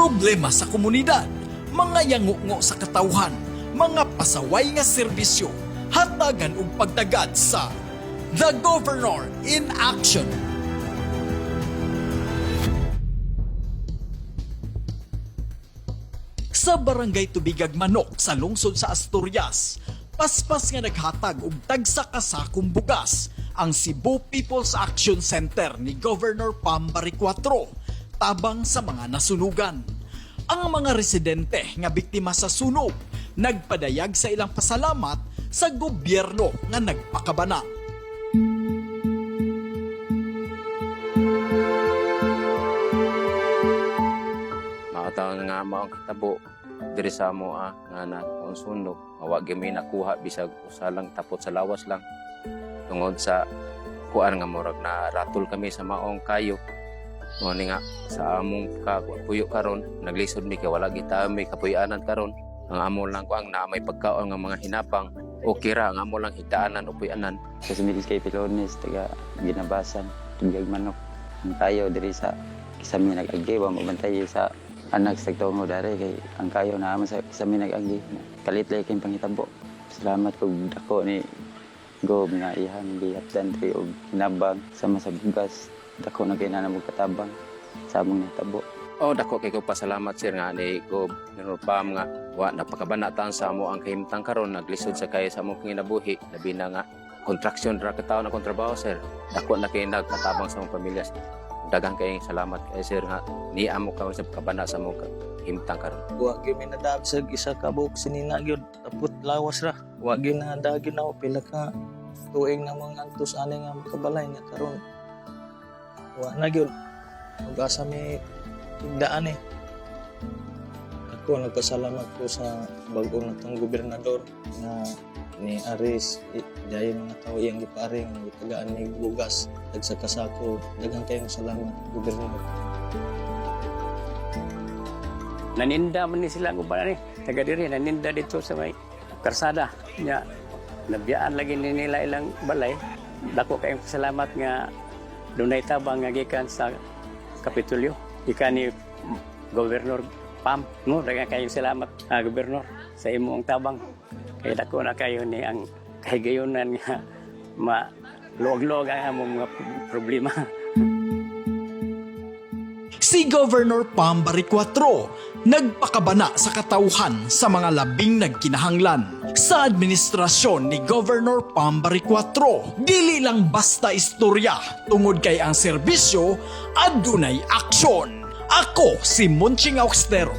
problema sa komunidad, mga yangungo sa katawhan, mga pasaway nga serbisyo, hatagan ug pagdagad sa The Governor in Action. Sa Barangay Tubigag Manok sa lungsod sa Asturias, paspas nga naghatag og tagsa ka sakong bugas ang Cebu People's Action Center ni Governor Pam Barriquatro tabang sa mga nasunugan. Ang mga residente nga biktima sa sunog nagpadayag sa ilang pasalamat sa gobyerno nga nagpakabana. Makataon nga maong kitabo diri sa moa nga na ang sunog mawag gyud nakuha bisag usa lang tapot sa lawas lang tungod sa kuan nga murag na ratol kami sa maong kayo mo ni nga sa among puyo karon naglisod mi kay wala kita may kapuy-anan karon ang amo lang ko ang na may pagkaon nga mga hinapang o kira ang amo lang higdaanan o puy-anan sa Sumil kay Pilones taga Ginabasan Tubigag Manok ang kayo diri sa kisami nag-agi wa mabantay sa anak sa tungo dari kay ang kayo naman sa kisami nag-agi kalitlay kay panghitabo. Salamat kog dako ni Gob nga ihang gihapdan diri og hinabang sama sa bugas dako na kay nanamog katabang sa among nitabo. Oh, dako kay ko pasalamat sir nga ni Gob Pam nga wa napakabana tan sa amo ang kahimtang karon naglisod sa kay sa among kinabuhi labi na nga kontraksyon ra ka tawo na kontrabaho sir. Dako na kay nagkatabang sa among pamilya. Daghang kay salamat kay sir nga ni amo ka sa kabana sa among himtang karon. Wa gyud mi nadabsag isa ka buok sinina gyud tapot lawas ra. Wa gyud na dagin na pila ka tuig na mga antos ani nga makabalay nga karon. Wa na gyud. Ug asa mi higdaan Ako nagpasalamat ko sa bag-o natong gobernador na ni Aris dayon mga tawo iyang giparing gitagaan ni bugas dagsa kasako daghang kayong salamat gobernador. Naninda man ni sila ang uban ni taga diri naninda dito sa may karsada nya nabiyaan lagi ni nila ilang balay. Dako kayong salamat nga dunay tabang nga gikan sa Kapitulyo gikan ni Governor Pam no daghang kayong salamat Gobernador sa imong tabang kay dako na kayo ni ang kahigayonan nga maluwag-luwag ang among mga problema. Si Governor Pam Barriquatro nagpakabana sa katauhan sa mga labing nagkinahanglan. Sa administrasyon ni Governor Pam Barriquatro, dili lang basta istorya tungod kay ang serbisyo adunay aksyon. Ako si Monching Auxtero.